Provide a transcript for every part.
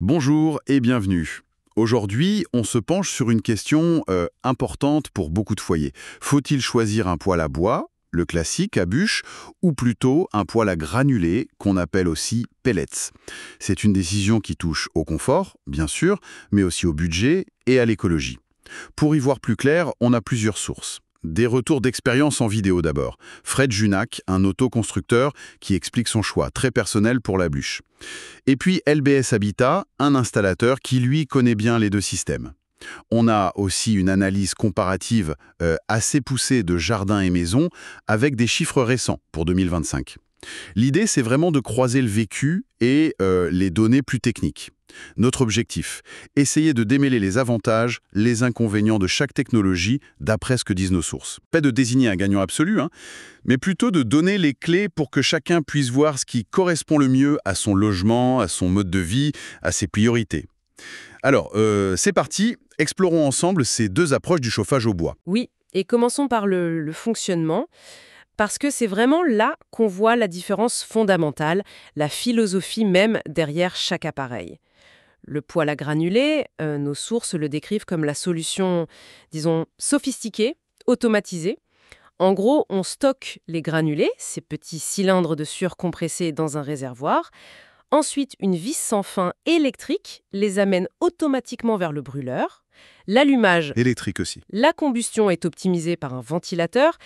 Bonjour et bienvenue. Aujourd'hui, on se penche sur une question importante pour beaucoup de foyers. Faut-il choisir un poêle à bois, le classique à bûche, ou plutôt un poêle à granulés qu'on appelle aussi pellets? C'est une décision qui touche au confort, bien sûr, mais aussi au budget et à l'écologie. Pour y voir plus clair, on a plusieurs sources. Des retours d'expérience en vidéo d'abord. Fred Junac, un autoconstructeur qui explique son choix très personnel pour la bûche. Et puis LBS Habitat, un installateur qui lui connaît bien les deux systèmes. On a aussi une analyse comparative assez poussée de jardins et maisons avec des chiffres récents pour 2025. L'idée, c'est vraiment de croiser le vécu et les données plus techniques. Notre objectif, essayer de démêler les avantages, les inconvénients de chaque technologie d'après ce que disent nos sources. Pas de désigner un gagnant absolu, mais plutôt de donner les clés pour que chacun puisse voir ce qui correspond le mieux à son logement, à son mode de vie, à ses priorités. Alors, c'est parti, explorons ensemble ces deux approches du chauffage au bois. Oui, et commençons par le fonctionnement, parce que c'est vraiment là qu'on voit la différence fondamentale, la philosophie même derrière chaque appareil. Le poêle à granulés, nos sources le décrivent comme la solution, disons, sophistiquée, automatisée. En gros, on stocke les granulés, ces petits cylindres de sueur compressés dans un réservoir. Ensuite, une vis sans fin électrique les amène automatiquement vers le brûleur. L'allumage, Électrique aussi. la combustion est optimisée par un ventilateur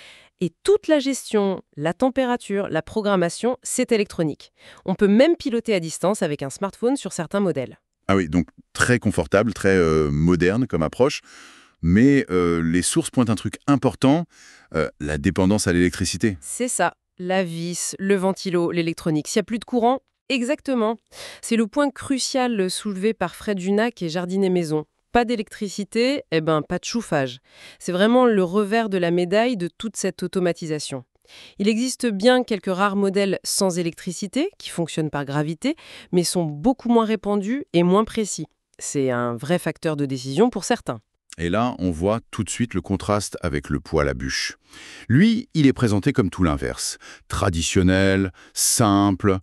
et toute la gestion, la température, la programmation, c'est électronique. On peut même piloter à distance avec un smartphone sur certains modèles. Ah oui, donc très confortable, très moderne comme approche. Mais les sources pointent un truc important, la dépendance à l'électricité. C'est ça, la vis, le ventilo, l'électronique. S'il n'y a plus de courant, exactement. C'est le point crucial soulevé par Fred Junac et Jardinet Maison. Pas d'électricité, pas de chauffage. C'est vraiment le revers de la médaille de toute cette automatisation. Il existe bien quelques rares modèles sans électricité, qui fonctionnent par gravité, mais sont beaucoup moins répandus et moins précis. C'est un vrai facteur de décision pour certains. Et là, on voit tout de suite le contraste avec le poêle à bûche. Lui, il est présenté comme tout l'inverse. Traditionnel, simple,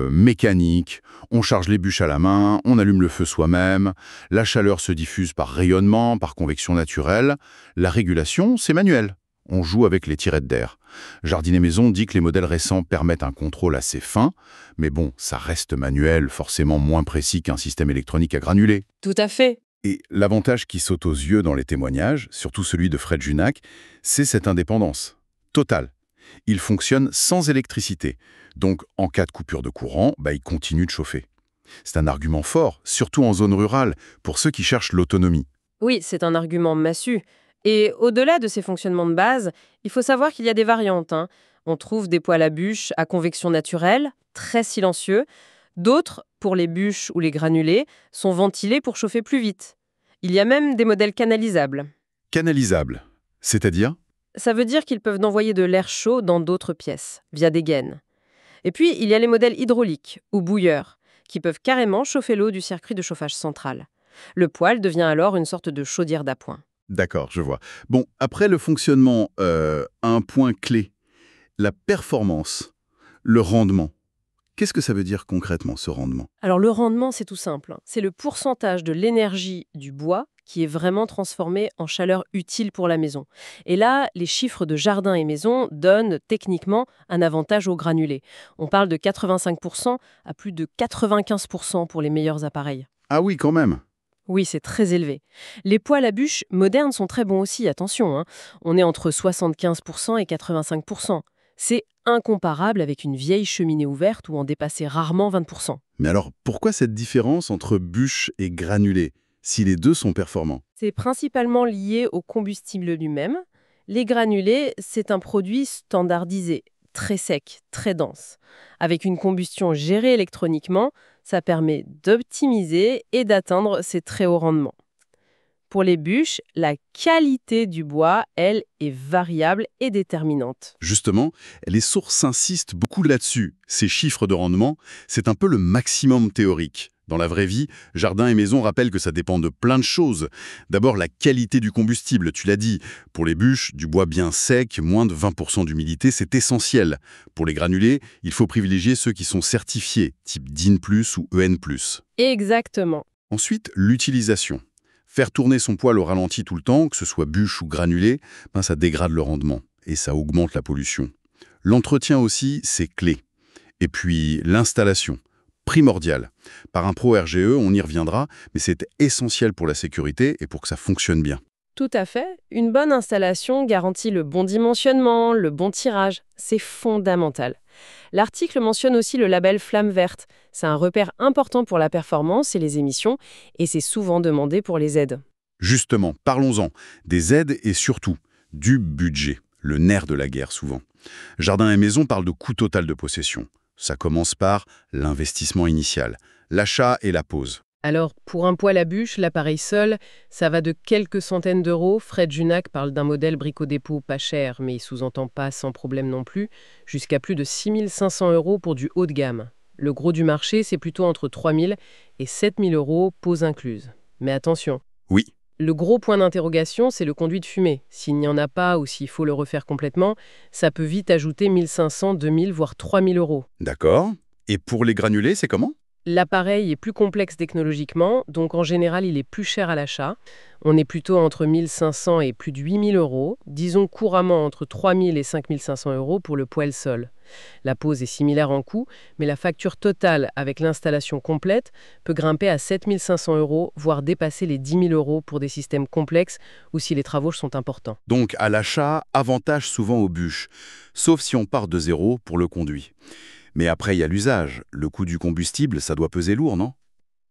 mécanique. On charge les bûches à la main, on allume le feu soi-même. La chaleur se diffuse par rayonnement, par convection naturelle. La régulation, c'est manuel. On joue avec les tirettes d'air. Jardinet Maison dit que les modèles récents permettent un contrôle assez fin, mais bon, ça reste manuel, forcément moins précis qu'un système électronique à granulés. Tout à fait. Et l'avantage qui saute aux yeux dans les témoignages, surtout celui de Fred Junac, c'est cette indépendance totale. Il fonctionne sans électricité. Donc, en cas de coupure de courant, il continue de chauffer. C'est un argument fort, surtout en zone rurale, pour ceux qui cherchent l'autonomie. Oui, c'est un argument massu. Et au-delà de ces fonctionnements de base, il faut savoir qu'il y a des variantes. On trouve des poêles à bûches à convection naturelle, très silencieux. D'autres, pour les bûches ou les granulés, sont ventilés pour chauffer plus vite. Il y a même des modèles canalisables. Canalisable, c'est-à-dire? Ça veut dire qu'ils peuvent envoyer de l'air chaud dans d'autres pièces, via des gaines. Et puis, il y a les modèles hydrauliques, ou bouilleurs, qui peuvent carrément chauffer l'eau du circuit de chauffage central. Le poêle devient alors une sorte de chaudière d'appoint. D'accord, je vois. Bon, après le fonctionnement, un point clé, la performance, le rendement. Qu'est-ce que ça veut dire concrètement, ce rendement? Alors le rendement, c'est tout simple. C'est le pourcentage de l'énergie du bois qui est vraiment transformé en chaleur utile pour la maison. Et là, les chiffres de jardin et maison donnent techniquement un avantage aux granulés. On parle de 85% à plus de 95% pour les meilleurs appareils. Ah oui, quand même. Oui, c'est très élevé. Les poêles à bûches modernes sont très bons aussi, attention. On est entre 75% et 85%. C'est incomparable avec une vieille cheminée ouverte où on dépassait rarement 20%. Mais alors, pourquoi cette différence entre bûche et granulé, si les deux sont performants? C'est principalement lié au combustible lui-même. Les granulés, c'est un produit standardisé, très sec, très dense. Avec une combustion gérée électroniquement, ça permet d'optimiser et d'atteindre ces très hauts rendements. Pour les bûches, la qualité du bois, elle, est variable et déterminante. Justement, les sources insistent beaucoup là-dessus. Ces chiffres de rendement, c'est un peu le maximum théorique. Dans la vraie vie, Jardin et Maison rappellent que ça dépend de plein de choses. D'abord, la qualité du combustible, tu l'as dit. Pour les bûches, du bois bien sec, moins de 20% d'humidité, c'est essentiel. Pour les granulés, il faut privilégier ceux qui sont certifiés, type DIN+, ou EN+. Exactement. Ensuite, l'utilisation. Faire tourner son poêle au ralenti tout le temps, que ce soit bûche ou granulé, ça dégrade le rendement et ça augmente la pollution. L'entretien aussi, c'est clé. Et puis, l'installation. Primordial. Par un pro RGE, on y reviendra, mais c'est essentiel pour la sécurité et pour que ça fonctionne bien. Tout à fait. Une bonne installation garantit le bon dimensionnement, le bon tirage. C'est fondamental. L'article mentionne aussi le label Flamme Verte. C'est un repère important pour la performance et les émissions, et c'est souvent demandé pour les aides. Justement, parlons-en. Des aides et surtout du budget, le nerf de la guerre souvent. Jardin et Maison parlent de coût total de possession. Ça commence par l'investissement initial, l'achat et la pose. Alors, pour un poêle à bûche, l'appareil seul, ça va de quelques centaines d'euros. Fred Junac parle d'un modèle Brico-Dépôt pas cher, mais il sous-entend pas sans problème non plus, jusqu'à plus de 6 500 € pour du haut de gamme. Le gros du marché, c'est plutôt entre 3 000 et 7 000 €, pose incluse. Mais attention, Oui, le gros point d'interrogation, c'est le conduit de fumée. S'il n'y en a pas ou s'il faut le refaire complètement, ça peut vite ajouter 1 500, 2 000, voire 3 000 €. d'accord. Et pour les granulés, c'est comment ? L'appareil est plus complexe technologiquement, donc en général, il est plus cher à l'achat. On est plutôt entre 1 500 et plus de 8 000 €, disons couramment entre 3 000 et 5 500 € pour le poêle sol. La pose est similaire en coût, mais la facture totale avec l'installation complète peut grimper à 7 500 €, voire dépasser les 10 000 € pour des systèmes complexes ou si les travaux sont importants. Donc à l'achat, avantage souvent aux bûches, sauf si on part de zéro pour le conduit. Mais après, il y a l'usage. Le coût du combustible, ça doit peser lourd, non ?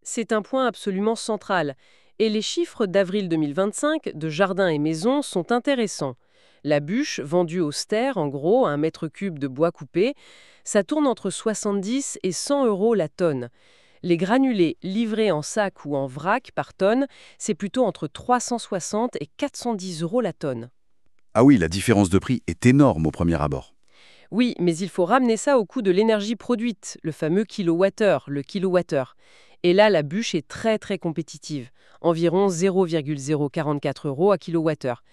C'est un point absolument central. Et les chiffres d'avril 2025 de Jardin et Maison sont intéressants. La bûche, vendue au ster, en gros, 1 m³ de bois coupé, ça tourne entre 70 et 100 € la tonne. Les granulés livrés en sac ou en vrac par tonne, c'est plutôt entre 360 et 410 € la tonne. Ah oui, la différence de prix est énorme au premier abord. Oui, mais il faut ramener ça au coût de l'énergie produite, le fameux kilowattheure, le kilowattheure. Et là, la bûche est très très compétitive, environ 0,044 € à kilowattheure.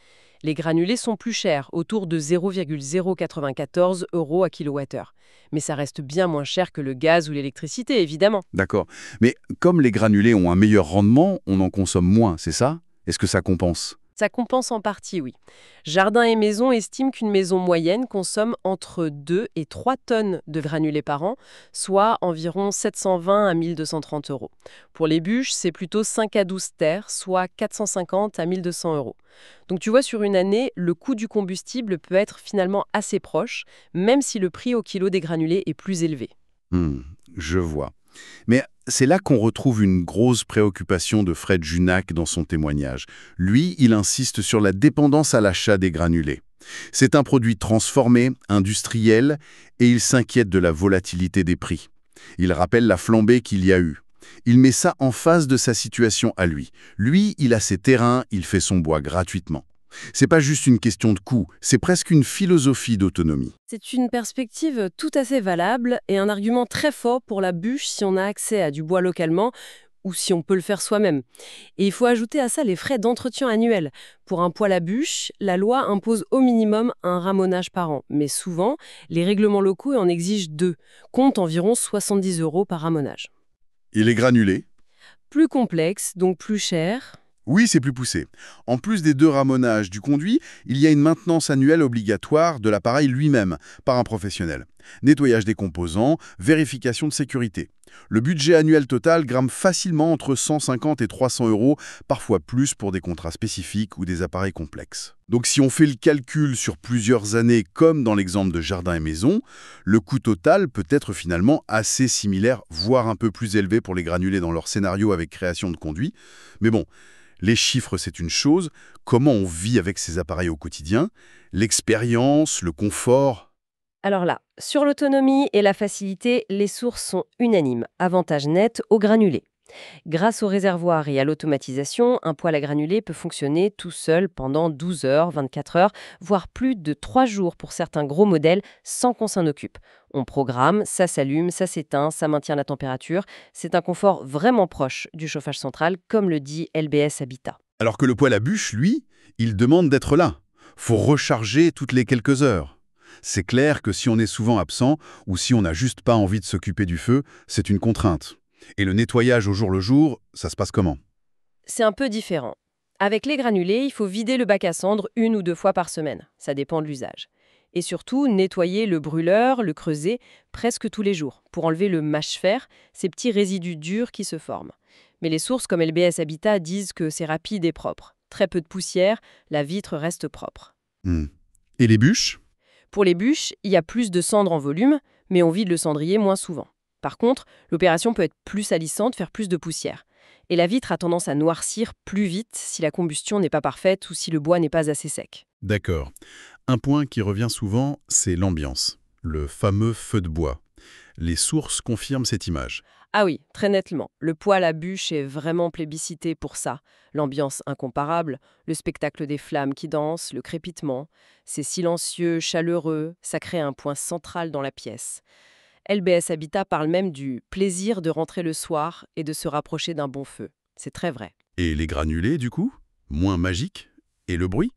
Les granulés sont plus chers, autour de 0,094 € à kilowattheure. Mais ça reste bien moins cher que le gaz ou l'électricité, évidemment. D'accord. Mais comme les granulés ont un meilleur rendement, on en consomme moins, c'est ça ? Est-ce que ça compense ? Ça compense en partie, oui. Jardin et Maison estiment qu'une maison moyenne consomme entre 2 et 3 tonnes de granulés par an, soit environ 720 à 1 230 €. Pour les bûches, c'est plutôt 5 à 12 terres, soit 450 à 1 200 €. Donc tu vois, sur une année, le coût du combustible peut être finalement assez proche, même si le prix au kilo des granulés est plus élevé. Je vois. Mais c'est là qu'on retrouve une grosse préoccupation de Fred Junac dans son témoignage. Lui, il insiste sur la dépendance à l'achat des granulés. C'est un produit transformé, industriel, et il s'inquiète de la volatilité des prix. Il rappelle la flambée qu'il y a eu. Il met ça en face de sa situation à lui. Lui, il a ses terrains, il fait son bois gratuitement. C'est pas juste une question de coût, c'est presque une philosophie d'autonomie. C'est une perspective tout à fait valable et un argument très fort pour la bûche si on a accès à du bois localement ou si on peut le faire soi-même. Et il faut ajouter à ça les frais d'entretien annuels. Pour un poêle à bûche, la loi impose au minimum un ramonage par an. Mais souvent, les règlements locaux en exigent 2, compte environ 70 € par ramonage. Et les granulés ? Plus complexe, donc plus cher. Oui, c'est plus poussé. En plus des 2 ramonages du conduit, il y a une maintenance annuelle obligatoire de l'appareil lui-même par un professionnel. Nettoyage des composants, vérification de sécurité. Le budget annuel total grimpe facilement entre 150 et 300 €, parfois plus pour des contrats spécifiques ou des appareils complexes. Donc si on fait le calcul sur plusieurs années, comme dans l'exemple de Jardin et Maison, le coût total peut être finalement assez similaire, voire un peu plus élevé pour les granulés dans leur scénario avec création de conduit. Mais bon, les chiffres, c'est une chose. Comment on vit avec ces appareils au quotidien ? L'expérience, le confort. Alors là, sur l'autonomie et la facilité, les sources sont unanimes. Avantage net aux granulés. Grâce au réservoir et à l'automatisation, un poêle à granulés peut fonctionner tout seul pendant 12 heures, 24 heures, voire plus de 3 jours pour certains gros modèles sans qu'on s'en occupe. On programme, ça s'allume, ça s'éteint, ça maintient la température. C'est un confort vraiment proche du chauffage central, comme le dit LBS Habitat. Alors que le poêle à bûche, lui, il demande d'être là. Faut recharger toutes les quelques heures. C'est clair que si on est souvent absent ou si on n'a juste pas envie de s'occuper du feu, c'est une contrainte. Et le nettoyage au jour le jour, ça se passe comment? C'est un peu différent. Avec les granulés, il faut vider le bac à cendres 1 ou 2 fois par semaine. Ça dépend de l'usage. Et surtout, nettoyer le brûleur, le creuset, presque tous les jours, pour enlever le mâche-fer, ces petits résidus durs qui se forment. Mais les sources comme LBS Habitat disent que c'est rapide et propre. Très peu de poussière, la vitre reste propre. Hmm. Et les bûches? Pour les bûches, il y a plus de cendres en volume, mais on vide le cendrier moins souvent. Par contre, l'opération peut être plus salissante, faire plus de poussière. Et la vitre a tendance à noircir plus vite si la combustion n'est pas parfaite ou si le bois n'est pas assez sec. D'accord. Un point qui revient souvent, c'est l'ambiance. Le fameux feu de bois. Les sources confirment cette image. Ah oui, très nettement. Le poêle à bûche est vraiment plébiscité pour ça. L'ambiance incomparable, le spectacle des flammes qui dansent, le crépitement. C'est silencieux, chaleureux, ça crée un point central dans la pièce. LBS Habitat parle même du plaisir de rentrer le soir et de se rapprocher d'un bon feu. C'est très vrai. Et les granulés, du coup? Moins magiques? Et le bruit?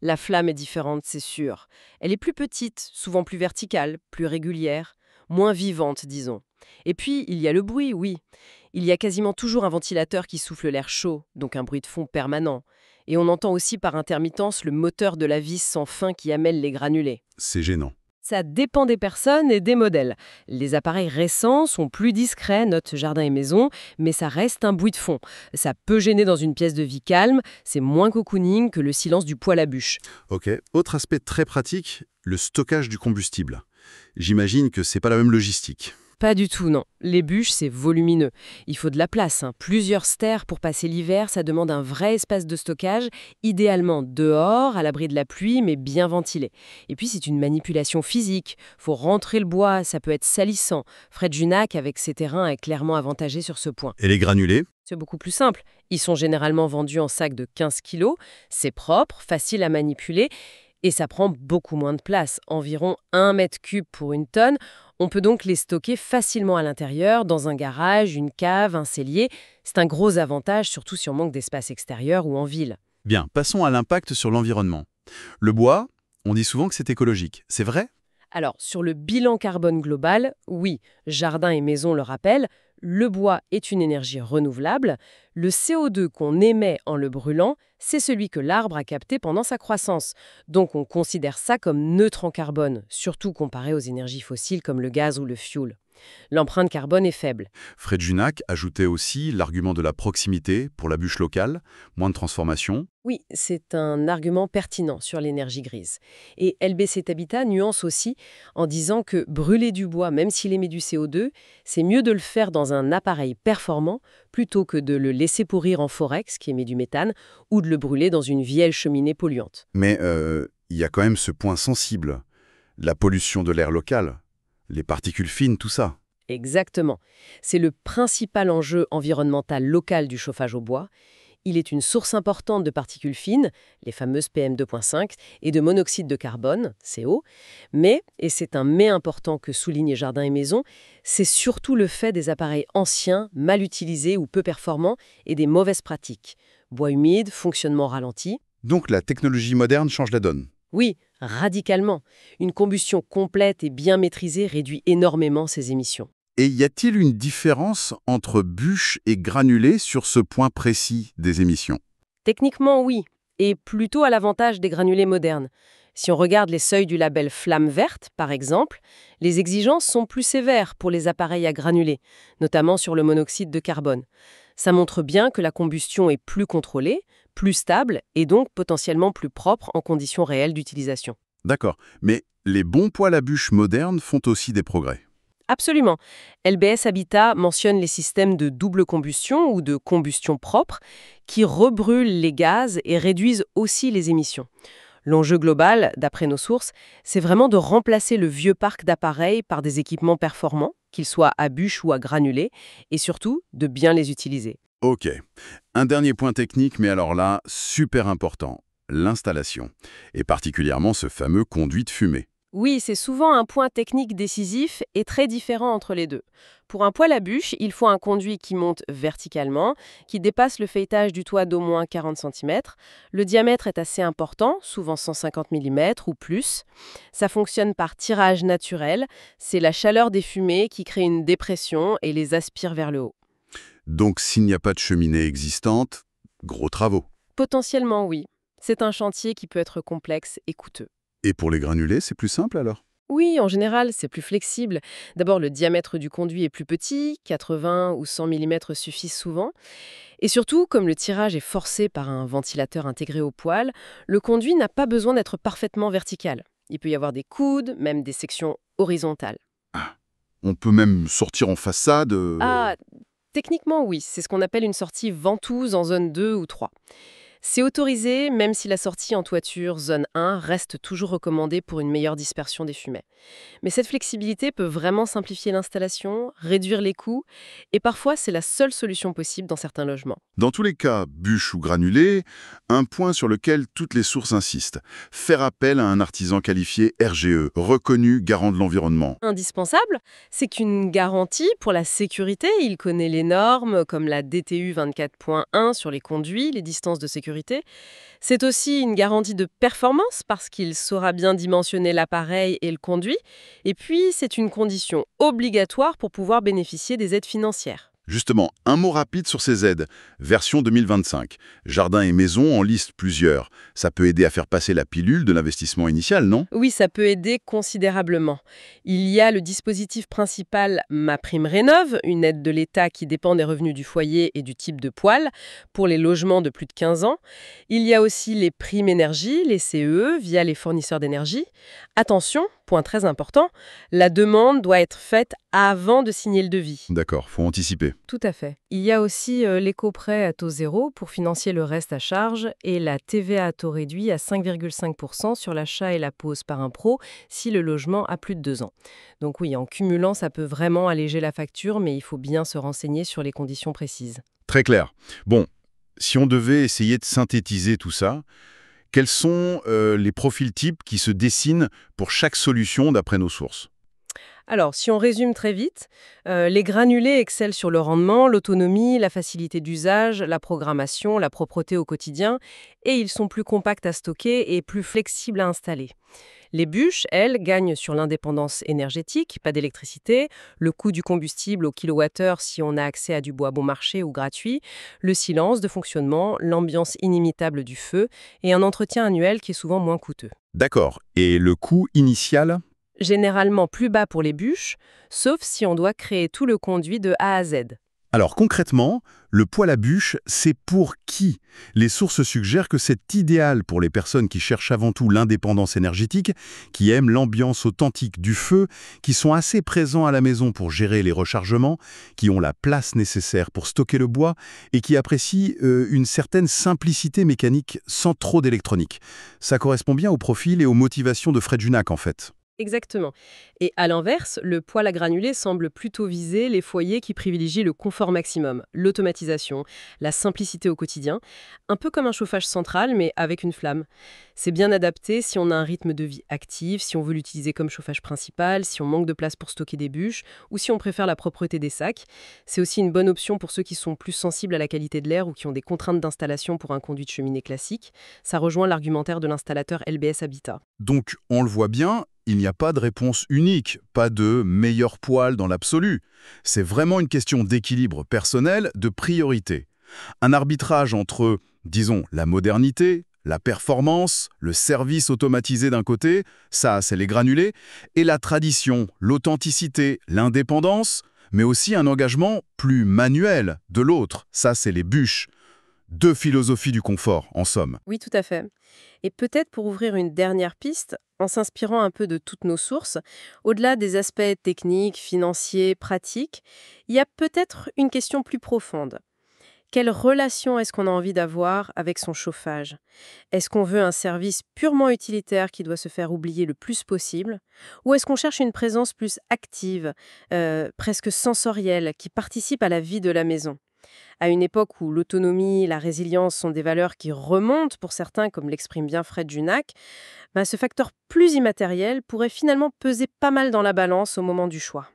La flamme est différente, c'est sûr. Elle est plus petite, souvent plus verticale, plus régulière, moins vivante, disons. Et puis, il y a le bruit, oui. Il y a quasiment toujours un ventilateur qui souffle l'air chaud, donc un bruit de fond permanent. Et on entend aussi par intermittence le moteur de la vis sans fin qui amène les granulés. C'est gênant. Ça dépend des personnes et des modèles. Les appareils récents sont plus discrets, note Jardin et Maison, mais ça reste un bruit de fond. Ça peut gêner dans une pièce de vie calme, c'est moins cocooning que le silence du poêle à bûche. Ok. Autre aspect très pratique, le stockage du combustible. J'imagine que c'est pas la même logistique. Pas du tout, non. Les bûches, c'est volumineux. Il faut de la place, plusieurs stères pour passer l'hiver, ça demande un vrai espace de stockage, idéalement dehors, à l'abri de la pluie, mais bien ventilé. Et puis, c'est une manipulation physique. Faut rentrer le bois, ça peut être salissant. Fred Junac, avec ses terrains, est clairement avantagé sur ce point. Et les granulés? C'est beaucoup plus simple. Ils sont généralement vendus en sacs de 15 kilos. C'est propre, facile à manipuler. Et ça prend beaucoup moins de place, environ 1 mètre cube pour une tonne. On peut donc les stocker facilement à l'intérieur, dans un garage, une cave, un cellier. C'est un gros avantage, surtout si on manque d'espace extérieur ou en ville. Bien, passons à l'impact sur l'environnement. Le bois, on dit souvent que c'est écologique. C'est vrai? Alors, sur le bilan carbone global, oui, Jardin et Maison le rappellent, le bois est une énergie renouvelable. Le CO2 qu'on émet en le brûlant, c'est celui que l'arbre a capté pendant sa croissance. Donc on considère ça comme neutre en carbone, surtout comparé aux énergies fossiles comme le gaz ou le fioul. L'empreinte carbone est faible. Fred Junac ajoutait aussi l'argument de la proximité pour la bûche locale, moins de transformation. Oui, c'est un argument pertinent sur l'énergie grise. Et LBC Habitat nuance aussi en disant que brûler du bois, même s'il émet du CO2, c'est mieux de le faire dans un appareil performant plutôt que de le laisser pourrir en forex, qui émet du méthane, ou de le brûler dans une vieille cheminée polluante. Mais il y a quand même ce point sensible, la pollution de l'air local, les particules fines, tout ça. Exactement. C'est le principal enjeu environnemental local du chauffage au bois. Il est une source importante de particules fines, les fameuses PM2.5, et de monoxyde de carbone, CO. Mais, et c'est un mais important que souligne Jardin et Maison, c'est surtout le fait des appareils anciens, mal utilisés ou peu performants, et des mauvaises pratiques. Bois humide, fonctionnement ralenti. Donc la technologie moderne change la donne. Oui, radicalement. Une combustion complète et bien maîtrisée réduit énormément ces émissions. Et y a-t-il une différence entre bûche et granulé sur ce point précis des émissions? Techniquement, oui, et plutôt à l'avantage des granulés modernes. Si on regarde les seuils du label Flamme verte, par exemple, les exigences sont plus sévères pour les appareils à granulés, notamment sur le monoxyde de carbone. Ça montre bien que la combustion est plus contrôlée, plus stable et donc potentiellement plus propre en conditions réelles d'utilisation. D'accord, mais les bons poêles à bûche modernes font aussi des progrès. Absolument. LBS Habitat mentionne les systèmes de double combustion ou de combustion propre qui rebrûlent les gaz et réduisent aussi les émissions. L'enjeu global, d'après nos sources, c'est vraiment de remplacer le vieux parc d'appareils par des équipements performants qu'ils soient à bûche ou à granulés, et surtout de bien les utiliser. Ok. Un dernier point technique, mais alors là, super important, l'installation. Et particulièrement ce fameux conduit de fumée. Oui, c'est souvent un point technique décisif et très différent entre les deux. Pour un poêle à bûche, il faut un conduit qui monte verticalement, qui dépasse le feuilletage du toit d'au moins 40 cm. Le diamètre est assez important, souvent 150 mm ou plus. Ça fonctionne par tirage naturel. C'est la chaleur des fumées qui crée une dépression et les aspire vers le haut. Donc s'il n'y a pas de cheminée existante, gros travaux. Potentiellement, oui. C'est un chantier qui peut être complexe et coûteux. Et pour les granulés, c'est plus simple alors? Oui, en général, c'est plus flexible. D'abord, le diamètre du conduit est plus petit, 80 ou 100 mm suffisent souvent. Et surtout, comme le tirage est forcé par un ventilateur intégré au poêle, le conduit n'a pas besoin d'être parfaitement vertical. Il peut y avoir des coudes, même des sections horizontales. Ah, on peut même sortir en façade. Ah, techniquement, oui, c'est ce qu'on appelle une sortie ventouse en zone 2 ou 3. C'est autorisé, même si la sortie en toiture zone 1 reste toujours recommandée pour une meilleure dispersion des fumées. Mais cette flexibilité peut vraiment simplifier l'installation, réduire les coûts, et parfois c'est la seule solution possible dans certains logements. Dans tous les cas, bûche ou granulé, un point sur lequel toutes les sources insistent, faire appel à un artisan qualifié RGE, reconnu garant de l'environnement. Indispensable, c'est qu'une garantie pour la sécurité, il connaît les normes comme la DTU 24.1 sur les conduits, les distances de sécurité. C'est aussi une garantie de performance parce qu'il saura bien dimensionner l'appareil et le conduit. Et puis, c'est une condition obligatoire pour pouvoir bénéficier des aides financières. Justement, un mot rapide sur ces aides. Version 2025. Jardin et maison en liste plusieurs. Ça peut aider à faire passer la pilule de l'investissement initial, non? Oui, ça peut aider considérablement. Il y a le dispositif principal MaPrimeRénov', une aide de l'État qui dépend des revenus du foyer et du type de poêle pour les logements de plus de 15 ans. Il y a aussi les primes énergie, les CEE, via les fournisseurs d'énergie. Attention, point très important, la demande doit être faite avant de signer le devis. D'accord, faut anticiper. Tout à fait. Il y a aussi l'éco-prêt à taux zéro pour financer le reste à charge et la TVA à taux réduit à 5,5% sur l'achat et la pose par un pro si le logement a plus de 2 ans. Donc oui, en cumulant, ça peut vraiment alléger la facture, mais il faut bien se renseigner sur les conditions précises. Très clair. Bon, si on devait essayer de synthétiser tout ça, quels sont les profils types qui se dessinent pour chaque solution d'après nos sources? Alors, si on résume très vite, les granulés excellent sur le rendement, l'autonomie, la facilité d'usage, la programmation, la propreté au quotidien, et ils sont plus compacts à stocker et plus flexibles à installer. Les bûches, elles, gagnent sur l'indépendance énergétique, pas d'électricité, le coût du combustible au kilowattheure si on a accès à du bois bon marché ou gratuit, le silence de fonctionnement, l'ambiance inimitable du feu et un entretien annuel qui est souvent moins coûteux. D'accord. Et le coût initial? Généralement plus bas pour les bûches, sauf si on doit créer tout le conduit de A à Z. Alors concrètement, le poêle à bûche, c'est pour qui? Les sources suggèrent que c'est idéal pour les personnes qui cherchent avant tout l'indépendance énergétique, qui aiment l'ambiance authentique du feu, qui sont assez présents à la maison pour gérer les rechargements, qui ont la place nécessaire pour stocker le bois et qui apprécient une certaine simplicité mécanique sans trop d'électronique. Ça correspond bien au profil et aux motivations de Fred Junac en fait. Exactement. Et à l'inverse, le poêle à granulés semble plutôt viser les foyers qui privilégient le confort maximum, l'automatisation, la simplicité au quotidien, un peu comme un chauffage central mais avec une flamme. C'est bien adapté si on a un rythme de vie actif, si on veut l'utiliser comme chauffage principal, si on manque de place pour stocker des bûches ou si on préfère la propreté des sacs. C'est aussi une bonne option pour ceux qui sont plus sensibles à la qualité de l'air ou qui ont des contraintes d'installation pour un conduit de cheminée classique. Ça rejoint l'argumentaire de l'installateur LBS Habitat. Donc on le voit bien, il n'y a pas de réponse unique, pas de meilleur poêle dans l'absolu. C'est vraiment une question d'équilibre personnel, de priorité. Un arbitrage entre, disons, la modernité, la performance, le service automatisé d'un côté, ça c'est les granulés, et la tradition, l'authenticité, l'indépendance, mais aussi un engagement plus manuel de l'autre, ça c'est les bûches. Deux philosophies du confort, en somme. Oui, tout à fait. Et peut-être pour ouvrir une dernière piste, en s'inspirant un peu de toutes nos sources, au-delà des aspects techniques, financiers, pratiques, il y a peut-être une question plus profonde. Quelle relation est-ce qu'on a envie d'avoir avec son chauffage? Est-ce qu'on veut un service purement utilitaire qui doit se faire oublier le plus possible? Ou est-ce qu'on cherche une présence plus active, presque sensorielle, qui participe à la vie de la maison? À une époque où l'autonomie, la résilience sont des valeurs qui remontent pour certains, comme l'exprime bien Fred Junak, ce facteur plus immatériel pourrait finalement peser pas mal dans la balance au moment du choix.